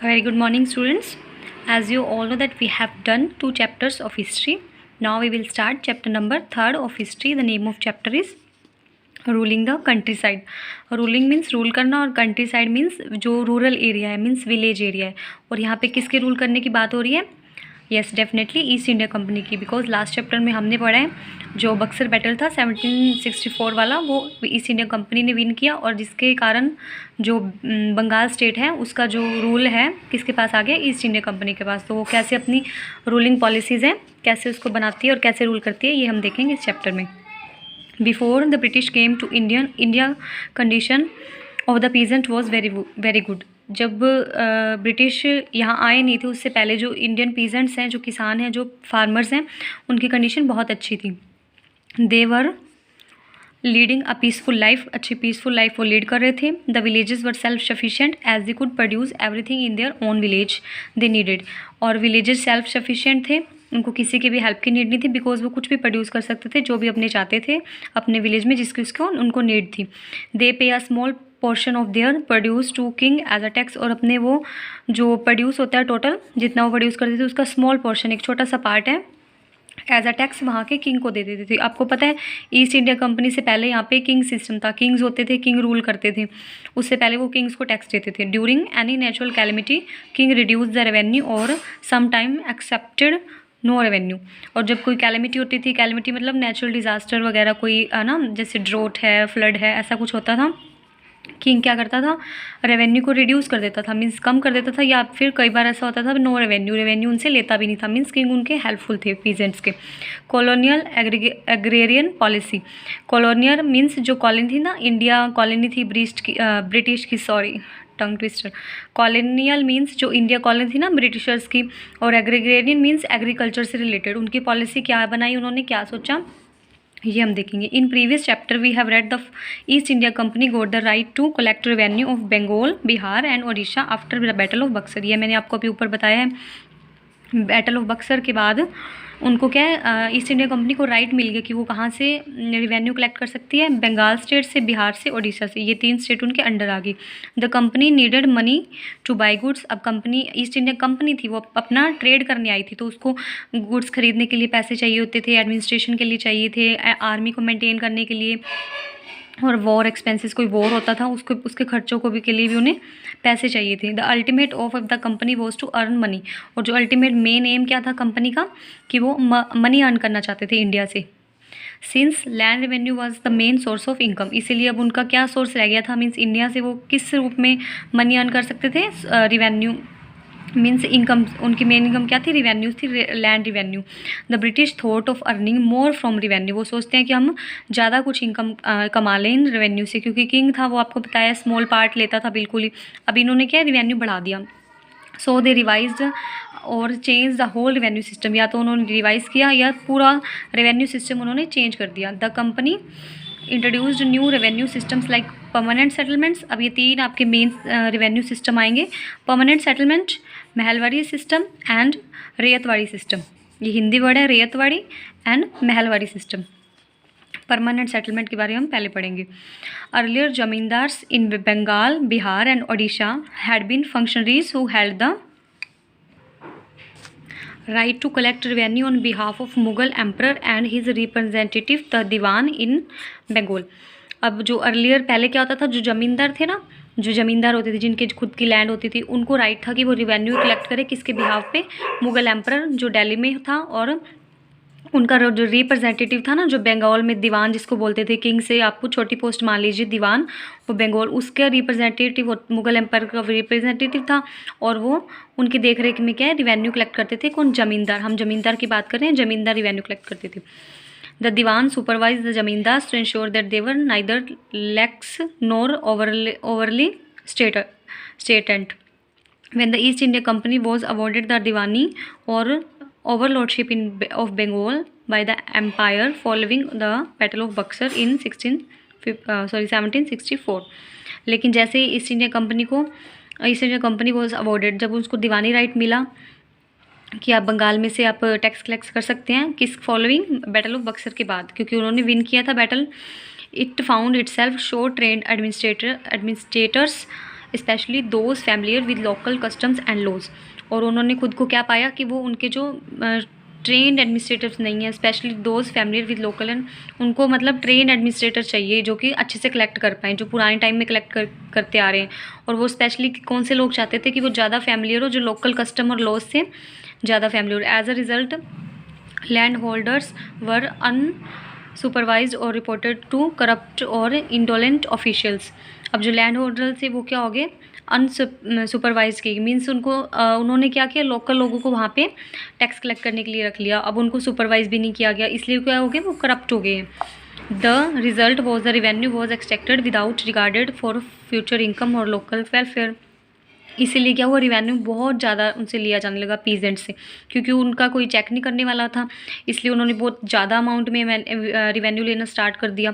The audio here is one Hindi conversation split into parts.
Very good morning, students. As you all know that we have done 2 chapters of history. Now we will start chapter number 3rd of history. The name of chapter is ruling the country side. Ruling means rule करना और कंट्री साइड मीन्स जो रूरल एरिया है, मीन्स विलेज एरिया है. और यहाँ पे किसके रूल करने की बात हो रही है? Yes, definitely east India company की. बिकॉज लास्ट चैप्टर में हमने पढ़ा है जो बक्सर बैटल था 1764 वाला, वो ईस्ट इंडिया कंपनी ने विन किया और जिसके कारण जो बंगाल स्टेट है उसका जो रूल है किसके पास आ गया? ईस्ट इंडिया कंपनी के पास. तो वो कैसे अपनी रूलिंग पॉलिसीज़ हैं कैसे उसको बनाती है और कैसे रूल करती है, ये हम देखेंगे इस चैप्टर में. Before the British came to India condition of the peasant was very good. जब ब्रिटिश यहाँ आए नहीं थे उससे पहले जो इंडियन पीजेंट्स हैं, जो किसान हैं, जो फार्मर्स हैं, उनकी कंडीशन बहुत अच्छी थी. They were leading a peaceful life, अच्छी पीसफुल लाइफ वो लीड कर रहे थे. The villages were self sufficient as they could produce everything in their own village they needed. और विलेजेस सेल्फ सफिशिएंट थे, उनको किसी की भी हेल्प की नीड नहीं थी. बिकॉज वो कुछ भी प्रोड्यूस कर सकते थे जो भी अपने चाहते थे अपने विलेज में, जिसकी उसको उनको नीड थी. They pay a small portion of their produce to king as a tax. और अपने वो जो प्रोड्यूस होता है टोटल जितना वो प्रोड्यूस करते थे उसका स्मॉल पोर्शन, एक छोटा सा पार्ट है, एज अ टैक्स वहाँ के किंग को दे देते थे. आपको पता है ईस्ट इंडिया कंपनी से पहले यहाँ पे किंग सिस्टम था. किंग्स होते थे, किंग रूल करते थे. उससे पहले वो किंग्स को टैक्स देते थे. During any natural calamity king reduce the revenue और some time accepted no revenue. और जब कोई कैलेमिटी होती थी, कैलेमिटी मतलब नेचुरल डिज़ास्टर वगैरह कोई है ना, जैसे ड्रोट है, फ्लड है, ऐसा कुछ होता था, किंग क्या करता था? रेवेन्यू को रिड्यूस कर देता था, मीन्स कम कर देता था. या फिर कई बार ऐसा होता था नो रेवेन्यू उनसे लेता भी नहीं था, मीन्स किंग उनके हेल्पफुल थे पीजेंट्स के. Colonial agrarian policy. Colonial means जो कॉलोनी थी ना, इंडिया कॉलोनी थी ब्रिटिश की, sorry tongue twister. Colonial means जो इंडिया कॉलोनी थी ना ब्रिटिशर्स की, और एग्रीगेरियन मीन्स एग्रीकल्चर से रिलेटेड. उनकी पॉलिसी क्या बनाई, उन्होंने क्या सोचा, ये हम देखेंगे. In previous chapter we have read the East India Company got the right to collect revenue of Bengal, Bihar and Odisha after the battle of Buxar. ये मैंने आपको अभी ऊपर बताया है. बैटल ऑफ बक्सर के बाद उनको क्या है, ईस्ट इंडिया कंपनी को राइट मिल गया कि वो कहाँ से रिवेन्यू कलेक्ट कर सकती है? बंगाल स्टेट से, बिहार से, ओडिशा से. ये 3 स्टेट उनके अंडर आ गई. The company needed money two by goods. अब कंपनी ईस्ट इंडिया कंपनी थी, वो अपना ट्रेड करने आई थी, तो उसको गुड्स खरीदने के लिए पैसे चाहिए होते थे, एडमिनिस्ट्रेशन के लिए चाहिए थे, आर्मी को मेंटेन करने के लिए, और वॉर एक्सपेंसेस, कोई वॉर होता था उसके खर्चों को भी के लिए भी उन्हें पैसे चाहिए थे. The ultimate of the company was to earn money. और जो अल्टीमेट मेन एम क्या था कंपनी का, कि वो मनी अर्न करना चाहते थे इंडिया से. Since land revenue was the main source of income. इसीलिए अब उनका क्या सोर्स रह गया था, मीन्स इंडिया से वो किस रूप में मनी अर्न कर सकते थे? Revenue means income. उनकी मेन इनकम क्या थी? रिवेन्यूज थी, land revenue. The British thought of earning more from revenue. वो सोचते हैं कि हम ज़्यादा कुछ इनकम कमा लें इन रेवेन्यू से, क्योंकि किंग था वो आपको बताया स्मॉल पार्ट लेता था बिल्कुल ही. अब इन्होंने क्या रिवेन्यू बढ़ा दिया. सो दे रिवाइज्ड और change the whole revenue system. या तो उन्होंने रिवाइज़ किया या पूरा रेवेन्यू सिस्टम उन्होंने चेंज कर दिया. The company introduced new revenue systems like permanent settlements. अब ये 3 आपके मेन रेवेन्यू सिस्टम आएंगे. Permanent settlement, Mahalwari system and Ryotwari system. ये हिंदी वर्ड है, Ryotwari and Mahalwari system. Permanent settlement के बारे में हम पहले पढ़ेंगे. Earlier zamindars in Bengal, Bihar and Odisha had been functionaries who held the right to collect revenue on behalf of Mughal emperor and his representative the Diwan in Bengal. अब जो अर्लियर पहले क्या होता था, जो ज़मींदार थे ना, जो ज़मींदार होते थे जिनके खुद की लैंड होती थी, उनको राइट था कि वो रिवेन्यू कलेक्ट करे किसके बिहाफ पे? मुगल एम्परर जो दिल्ली में था, और उनका जो रिप्रेजेंटेटिव था ना, जो बंगाल में दीवान जिसको बोलते थे, किंग से आपको छोटी पोस्ट मान लीजिए दीवान, वो बंगाल उसका रिप्रेजेंटेटिव मुगल एम्पायर का रिप्रेजेंटेटिव था. और वो उनकी देख रेख में क्या है, रिवेन्यू कलेक्ट करते थे. कौन? जमींदार. हम जमींदार की बात कर रहे हैं, जमींदार रिवेन्यू कलेक्ट करते थे. The diwan supervise the zamindars to ensure that they were neither lax nor overly stringent. When the East India Company was awarded the diwani और overlordship of Bengal by the empire following the battle of Buxar in 1764. लेकिन जैसे ही East India Company was awarded, जब उसको दीवानी राइट मिला कि आप बंगाल में से आप टैक्स कलेक्ट कर सकते हैं, किस फॉलोइंग बैटल ऑफ बक्सर के बाद, क्योंकि उन्होंने विन किया था battle. It found itself शो trained administrators especially those familiar with local customs and laws. और उन्होंने खुद को क्या पाया कि वो उनके जो ट्रेंड एडमिनिस्ट्रेटर्स नहीं है, specially those familiar with local and, उनको मतलब ट्रेन एडमिनिस्ट्रेटर चाहिए जो कि अच्छे से कलेक्ट कर पाएँ, जो पुराने टाइम में करते आ रहे हैं। और वो स्पेशली कौन से लोग चाहते थे कि वो ज़्यादा फैमिलियर हो, जो लोकल कस्टम और लॉज से ज़्यादा familiar. As a result land holders were unsupervised और रिपोर्टेड टू करप्ट और इंडोलेंट ऑफिशियल्स। अब जो लैंड होल्डर थे वो क्या हो गए, अनसुपरवाइज की, मीन्स उनको उन्होंने क्या किया, लोकल लोगों को वहाँ पे टैक्स कलेक्ट करने के लिए रख लिया। अब उनको सुपरवाइज भी नहीं किया गया, इसलिए क्या हो गए, वो करप्ट हो गए। The result was the revenue was extracted without regarded for future income और लोकल वेलफेयर। इसीलिए क्या हुआ, रिवेन्यू बहुत ज़्यादा उनसे लिया जाने लगा पीजेंट से, क्योंकि उनका कोई चेक नहीं करने वाला था, इसलिए उन्होंने बहुत ज़्यादा अमाउंट में रिवेन्यू लेना स्टार्ट कर दिया,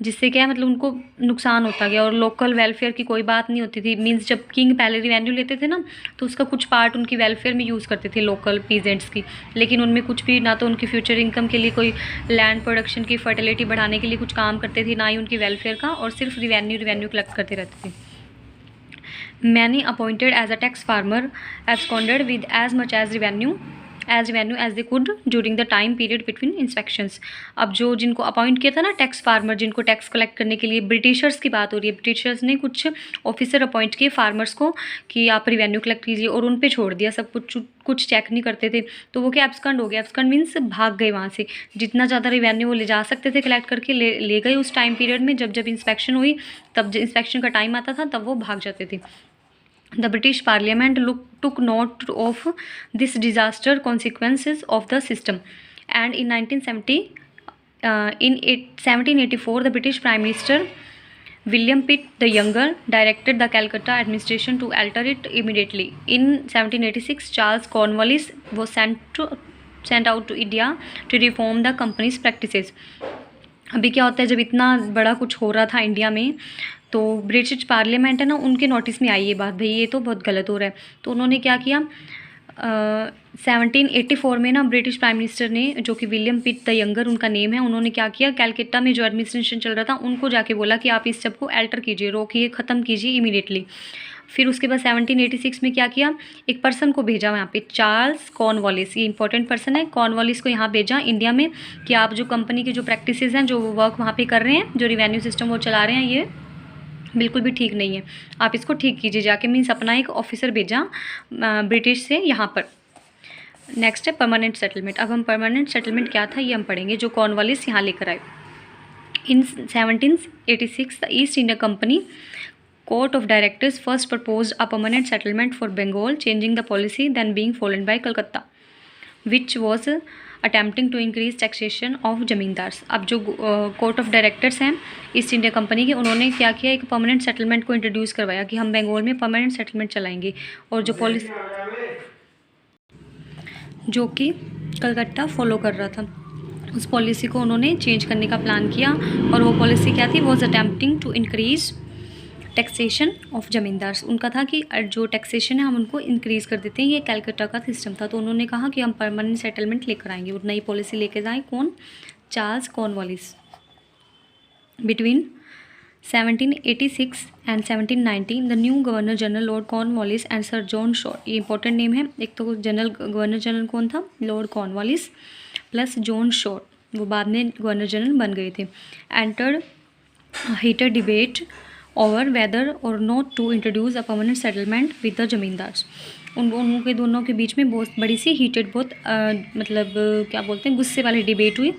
जिससे क्या है मतलब उनको नुकसान होता गया। और लोकल वेलफेयर की कोई बात नहीं होती थी, मीन्स जब किंग पहले रिवेन्यू लेते थे ना, तो उसका कुछ पार्ट उनकी वेलफेयर में यूज़ करते थे लोकल पीजेंट्स की, लेकिन उनमें कुछ भी ना तो उनकी फ्यूचर इनकम के लिए कोई लैंड प्रोडक्शन की फर्टिलिटी बढ़ाने के लिए कुछ काम करते थे, ना ही उनकी वेलफेयर का, और सिर्फ रिवेन्यू कलेक्ट करते रहते थे। Many appointed as a tax farmer absconded with as much as revenue as they could during the time period between inspections। अब जो जिनको अपॉइंट किया था ना टैक्स फार्मर, जिनको टैक्स कलेक्ट करने के लिए, ब्रिटिशर्स की बात हो रही है, ब्रिटिशर्स ने कुछ ऑफिसर अपॉइंट किए फार्मर्स को कि आप रिवेन्यू कलेक्ट कीजिए, और उन पे छोड़ दिया सब कुछ चेक नहीं करते थे, तो वो क्या एब्सकंड हो गया। एब्सकंड मीन्स भाग गए वहाँ से, जितना ज़्यादा रिवेन्यू वो ले जा सकते थे कलेक्ट करके ले गए उस टाइम पीरियड में, जब इंस्पेक्शन हुई, तब इंस्पेक्शन का टाइम आता था तब वो भाग जाते थे। The British Parliament took note of this disaster consequences of the system, and in 1784 the British Prime Minister William Pitt the Younger directed the Calcutta administration to alter it immediately. In 1786 Charles Cornwallis was sent out to India to reform the company's practices। अभी क्या होता है, जब इतना बड़ा कुछ हो रहा था इंडिया में, तो ब्रिटिश पार्लियामेंट है ना, उनके नोटिस में आई ये बात, भाई ये तो बहुत गलत हो रहा है। तो उन्होंने क्या किया, 1784 में ना ब्रिटिश प्राइम मिनिस्टर ने, जो कि विलियम पिट द यंगर उनका नेम है, उन्होंने क्या किया, कैलकट्टा में जो एडमिनिस्ट्रेशन चल रहा था उनको जाके बोला कि आप इस सब को अल्टर कीजिए, रोकिए, ख़त्म कीजिए इमीडिएटली। फिर उसके बाद 1786 में क्या किया, एक पर्सन को भेजा वहाँ पे, चार्ल्स कॉर्नवालिस, ये इंपॉर्टेंट पर्सन है, कॉर्नवालिस को यहाँ भेजा इंडिया में कि आप जो कंपनी की जो प्रैक्टिसेस हैं, जो वर्क वहाँ पे कर रहे हैं, जो रिवेन्यू सिस्टम वो चला रहे हैं, ये बिल्कुल भी ठीक नहीं है, आप इसको ठीक कीजिए जाके। मीन्स अपना एक ऑफिसर भेजा ब्रिटिश से यहाँ पर। नेक्स्ट है परमानेंट सेटलमेंट। अब हम परमानेंट सेटलमेंट क्या था ये हम पढ़ेंगे, जो कॉर्नवालिस यहाँ लेकर आए। इन 1786 the East India company Court of Directors first proposed a permanent settlement for Bengal, changing the policy then being followed by Calcutta, which was attempting to increase taxation of zamindars. अब जो कोर्ट ऑफ डायरेक्टर्स हैं ईस्ट इंडिया कंपनी के, उन्होंने क्या किया, एक परमानेंट सेटलमेंट को इंट्रोड्यूस करवाया कि हम बंगाल में परमानेंट सेटलमेंट चलाएंगे, और जो पॉलिसी जो कि कलकत्ता फॉलो कर रहा था, उस पॉलिसी को उन्होंने चेंज करने का प्लान किया। और वो पॉलिसी क्या थी, was attempting to increase taxation of zamindars. उनका था कि जो टैक्सेशन है हम उनको इंक्रीज़ कर देते हैं, ये कैलकटा का सिस्टम था। तो उन्होंने कहा कि हम परमानेंट सेटलमेंट लेकर आएंगे, और नई पॉलिसी लेके जाएँ। कौन, Charles Cornwallis. Between 1786 and 1790 the new governor general Lord Cornwallis and sir John Shaw, ये इंपॉर्टेंट नेम है। एक तो गवर्नर जनरल कौन था, Lord Cornwallis plus John Shaw, वो बाद में गवर्नर जनरल बन गए थे। Entered heated debate over whether or not to introduce a permanent settlement with the zamindars. उनके दोनों के बीच में बहुत बड़ी सी हीटेड, बहुत मतलब क्या बोलते हैं, गुस्से वाली डिबेट हुई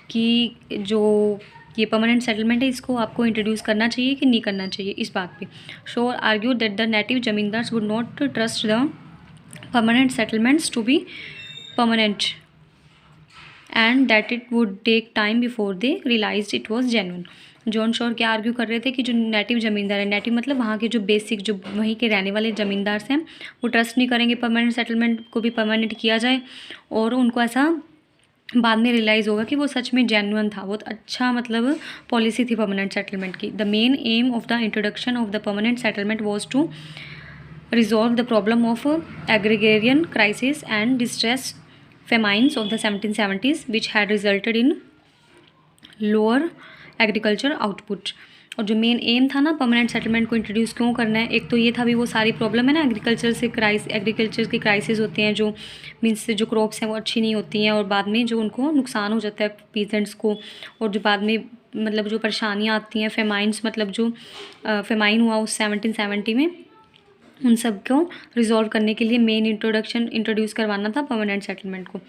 कि जो ये परमानेंट सेटलमेंट है इसको आपको इंट्रोड्यूस करना चाहिए कि नहीं करना चाहिए, इस बात पे। Shore argue that the native zamindars would not trust the permanent settlements to be permanent and that it would take time before they realized it was genuine. John Shore क्या आर्ग्यू कर रहे थे कि जो नेटिव ज़मींदार है, नेटिव मतलब वहाँ के जो बेसिक, जो वहीं के रहने वाले ज़मींदार हैं, वो ट्रस्ट नहीं करेंगे परमानेंट सेटलमेंट को भी परमानेंट किया जाए, और उनको ऐसा बाद में रियलाइज़ होगा कि वो सच में जेन्युइन था, बहुत अच्छा मतलब पॉलिसी थी परमानेंट सेटलमेंट की। The main aim of the introduction of the permanent settlement was to resolve the problem of agrarian crisis and distress famines of the 1770s which had resulted in lower agriculture output. और जो मेन एम था ना परमानेंट सेटलमेंट को इंट्रोड्यूस क्यों करना है, एक तो ये था भी वो सारी प्रॉब्लम है ना एग्रीकल्चर की क्राइसिस होते हैं, जो मीन्स जो क्रॉप्स हैं वो अच्छी नहीं होती हैं और बाद में जो उनको नुकसान हो जाता है पीजेंट्स को, और जो बाद में मतलब जो परेशानियाँ आती हैं फेमाइंस, मतलब जो फेमाइन हुआ उस 1770 में, उन सब को रिजॉल्व करने के लिए मेन इंट्रोड्यूस करवाना था परमानेंट सेटलमेंट को,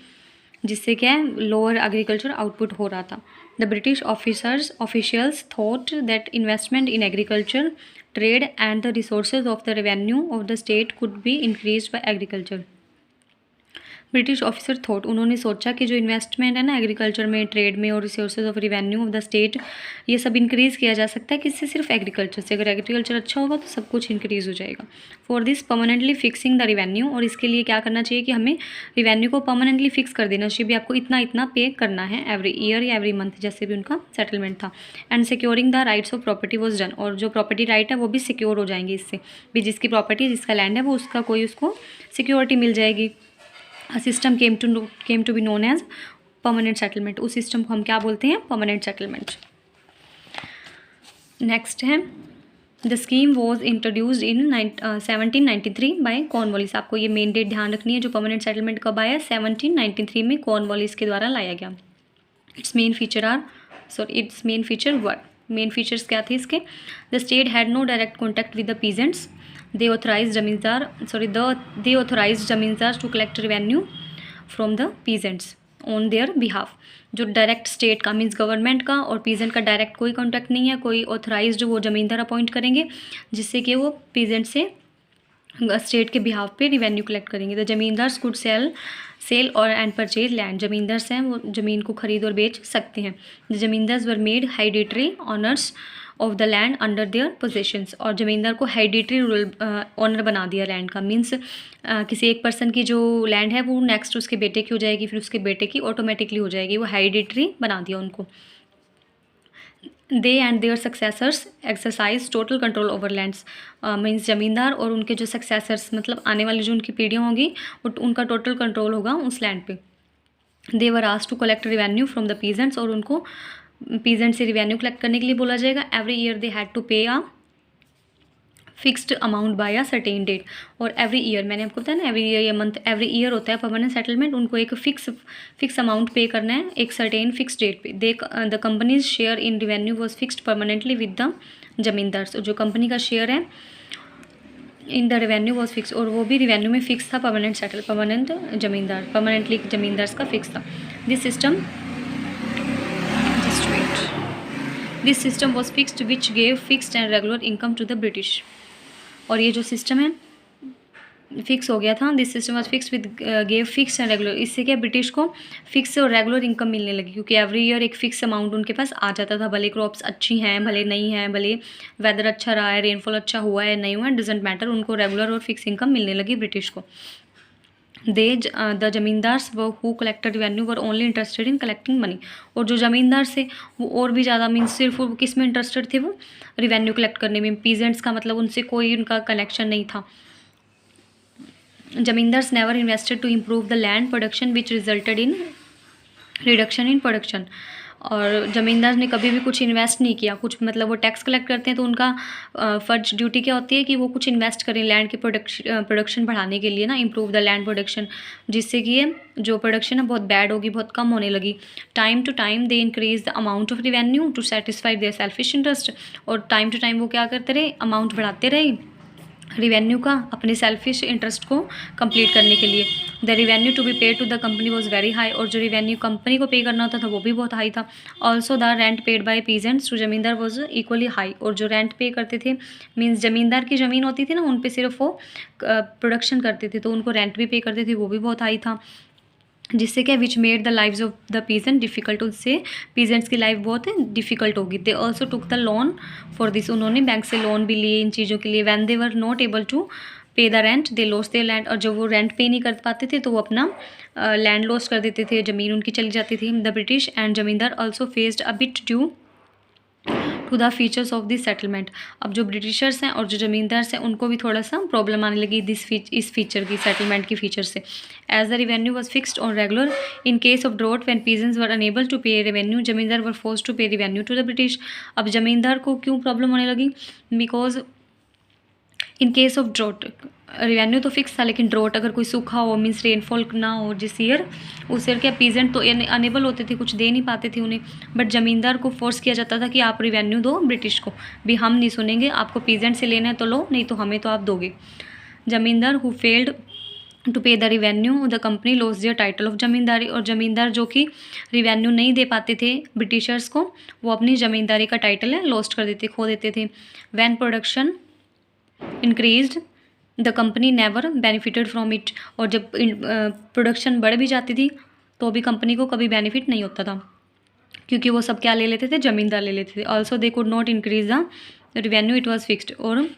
जिससे क्या है लोअर एग्रीकल्चर आउटपुट हो रहा था। The British officials thought that investment in agriculture trade and the resources of the revenue of the state could be increase by agriculture. British officer thought, उन्होंने सोचा कि जो इन्वेस्टमेंट है ना एग्रीकल्चर में, ट्रेड में और resources of revenue of the state, ये सब इंक्रीज़ किया जा सकता है किससे, सिर्फ एग्रीकल्चर से। अगर एग्रीकल्चर अच्छा होगा तो सब कुछ इंक्रीज़ हो जाएगा। For this permanently fixing the revenue, और इसके लिए क्या करना चाहिए कि हमें रेवेन्यू को परमानेंटली फिक्स कर देना चाहिए भी, आपको इतना इतना पे करना है एवरी ईयर या एवरी मंथ, जैसे भी उनका सेटलमेंट था। And securing the rights of property was done, और जो प्रॉपर्टी राइट है वो भी सिक्योर हो जाएंगे इससे भी, जिसकी प्रॉपर्टी जिसका लैंड है वो उसका कोई उसको सिक्योरिटी मिल जाएगी। A system came to be known as permanent settlement। उस सिस्टम को हम क्या बोलते हैं, परमानेंट सेटलमेंट। नेक्स्ट है the scheme was introduced in 1793 by Cornwallis. आपको ये मेन डेट ध्यान रखनी है, जो परमानेंट सेटलमेंट कब आया, 1793 में कॉर्नवालिस के द्वारा लाया गया। Its main feature were, main features क्या थे इसके, the state had no direct contact with the peasants, they authorized zamindars to collect revenue from the peasants on their behalf। जो डायरेक्ट स्टेट का मीन्स गवर्नमेंट का और पीजेंट का डायरेक्ट कोई कॉन्टैक्ट नहीं है, कोई ऑथराइज्ड वो जमींदार अपॉइंट करेंगे जिससे कि वो पीजेंट से स्टेट के बिहाफ पे रिवेन्यू कलेक्ट करेंगे। द जमींदार्स कुड सेल और एंड परचेज लैंड, जमींदार्स हैं वो ज़मीन को खरीद और बेच सकते हैं। The zamindars were made hereditary honours of the land under their possessions, और ज़मींदार को हेरिडिटरी ऑनर बना दिया लैंड का, मीन्स किसी एक पर्सन की जो लैंड है वो नेक्स्ट उसके बेटे की हो जाएगी, फिर उसके बेटे की ऑटोमेटिकली हो जाएगी, वो हेरिडिटरी बना दिया उनको। They and their successors exercise total control over lands, means zamindar और उनके जो सक्सेसर्स मतलब आने वाली जो उनकी पीढ़ियाँ होगी उनका टोटल कंट्रोल होगा उस लैंड पे। They were asked to collect revenue from the peasants, और उनको पीजेंट से रिवेन्यू कलेक्ट करने के लिए बोला जाएगा। Every year they had to pay a fixed amount by a certain date, और एवरी ईयर मैंने आपको बताया ना, एवरी ईयर या मंथ, एवरी ईयर होता है परमानेंट सेटलमेंट, उनको एक फिक्स अमाउंट पे करना है एक सर्टेन फिक्स डेट पे। The companies share in revenue was fixed permanently with the zamindars, जो कंपनी का शेयर है in the revenue was fix, और वो भी रेवेन्यू में फिक्स था, परमानेंटली जमींदार्स का फिक्स था। This system was fixed which gave fixed and regular income to the British, और ये जो सिस्टम है फिक्स हो गया था, this system was fix with gave fix and regular, इससे क्या ब्रिटिश को फिक्स और रेगुलर इनकम मिलने लगी, क्योंकि एवरी ईयर एक फिक्स अमाउंट उनके पास आ जाता था, भले क्रॉप्स अच्छी हैं भले नहीं हैं, भले वेदर अच्छा रहा है, रेनफॉल अच्छा हुआ है नहीं हुआ है, डजेंट मैटर, उनको रेगुलर और फिक्स इनकम मिलने लगी ब्रिटिश को। The zamindars who collected revenue were only interested in collecting money, और जो जमींदार से वो और भी ज़्यादा मीन्स सिर्फ वो किस में इंटरेस्टेड थे, वो रेवेन्यू कलेक्ट करने में। पीजेंट्स का मतलब उनसे कोई उनका कनेक्शन नहीं था। Zamindars never invested to improve the land production which resulted in reduction in production, और ज़मींदार ने कभी भी कुछ इन्वेस्ट नहीं किया, कुछ मतलब वो टैक्स कलेक्ट करते हैं तो उनका फ़र्ज ड्यूटी क्या होती है कि वो कुछ इन्वेस्ट करें लैंड की प्रोडक्शन बढ़ाने के लिए ना, इम्प्रूव द लैंड प्रोडक्शन, जिससे कि ये जो प्रोडक्शन है बहुत बैड होगी, बहुत कम होने लगी। Time to time they increase the amount of revenue to satisfy their selfish interest, और टाइम टू टाइम वो क्या करते रहे, अमाउंट बढ़ाते रहे रिवेन्यू का अपने सेल्फिश इंटरेस्ट को कंप्लीट करने के लिए। The revenue to be paid to the company was very high, और जो रिवेन्यू कंपनी को पे करना होता था वो भी बहुत हाई था। Also the rent paid by peasants to zamindar was equally high, और जो रेंट पे करते थे मीन्स जमींदार की ज़मीन होती थी ना, उन पे सिर्फ वो प्रोडक्शन करते थे तो उनको रेंट भी पे करते थे, वो भी बहुत हाई था, जिससे क्या which made the lives of the peasant difficult, उससे पीजेंट्स की लाइफ बहुत डिफ़िकल्ट होगी। They also took the loan for this, उन्होंने बैंक से लोन भी लिए इन चीज़ों के लिए। When they were not able to pay the rent they lost their land, और जब वो रेंट पे नहीं कर पाते थे तो वो अपना लैंड लॉस कर देते थे, ज़मीन उनकी चली जाती थी। The British and zamindar also faced a bit due to the features of this settlement. अब जो ब्रिटिशर्स हैं और जो ज़मींदार्स हैं उनको भी थोड़ा सा प्रॉब्लम आने लगी इस फीचर की, सेटलमेंट की फीचर से। As the revenue was fixed और regular in case of drought when peasants were unable to pay revenue, zamindar were force to pay revenue to the British. अब जमींदार को क्यों प्रॉब्लम होने लगी? Because in case of drought, revenue तो फिक्स था लेकिन ड्रॉट अगर कोई सूखा हो, मीन्स रेनफॉल ना हो जिस ईयर, उस ईयर क्या पीजेंट तो अनेबल होते थे, कुछ दे नहीं पाते थे उन्हें, बट ज़मींदार को फोर्स किया जाता था कि आप रेवेन्यू दो ब्रिटिश को भी, हम नहीं सुनेंगे, आपको पीजेंट से लेना है तो लो, नहीं तो हमें तो आप दोगे। Zamindar who failed to pay the revenue the company lost their title of zamindari, और ज़मींदार जो कि रिवेन्यू नहीं दे पाते थे ब्रिटिशर्स को, वो अपनी ज़मींदारी का टाइटल है लॉस्ट कर देते, खो देते थे। When production increased the company never benefited from it, और जब प्रोडक्शन बढ़ भी जाती थी तो भी कंपनी को कभी बेनिफिट नहीं होता था, क्योंकि वो सब क्या ले लेते थे, ज़मींदार ले लेते थे। Also they could not increase the revenue, it was fixed, और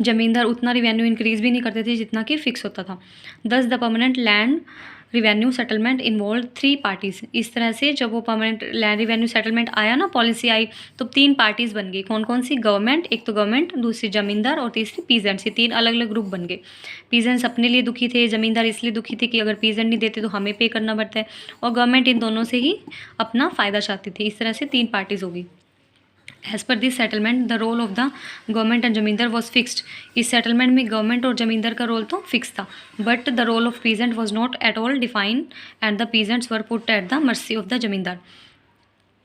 ज़मींदार उतना रिवेन्यू इंक्रीज़ भी नहीं करते थे जितना कि फिक्स होता था। दस the permanent land revenue settlement involve 3 parties. इस तरह से जब वो परमानेंट लैंड रिवेन्यू सेटलमेंट आया ना, पॉलिसी आई, तो 3 पार्टीज़ बन गई। कौन कौन सी? गवर्नमेंट, एक तो गवर्नमेंट, दूसरी ज़मींदार और तीसरी पीजेंट्स। ये 3 अलग अलग ग्रुप बन गए। पीजेंट्स अपने लिए दुखी थे, ज़मींदार इसलिए दुखी थे कि अगर पीजेंट नहीं देते तो हमें पे करना पड़ता है, और गवर्नमेंट इन दोनों से ही अपना फ़ायदा चाहती थी। इस तरह से 3 पार्टीज़ होगी। As per this settlement the role of the government and zamindar was fixed. इस सेटलमेंट में गवर्नमेंट और जमींदार का रोल तो फिक्स था, but the role of peasant was not at all defined and the peasants were put at the mercy of the zamindar.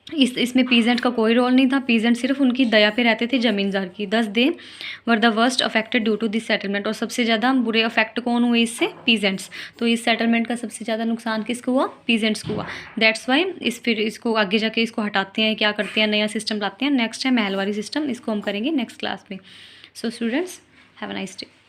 इसमें पीजेंट का कोई रोल नहीं था, पीजेंट सिर्फ उनकी दया पे रहते थे जमींदार की। Thus they were the worst affected due to this settlement, और सबसे ज़्यादा बुरे अफेक्ट कौन हुए इससे? पीजेंट्स। तो इस सेटलमेंट का सबसे ज़्यादा नुकसान किसको हुआ? पीजेंट्स को हुआ। दैट्स वाई फिर इसको आगे जाके इसको हटाते हैं, क्या करते हैं, नया सिस्टम लाते हैं। नेक्स्ट है महलवारी सिस्टम, इसको हम करेंगे नेक्स्ट क्लास में। So students, have a nice day.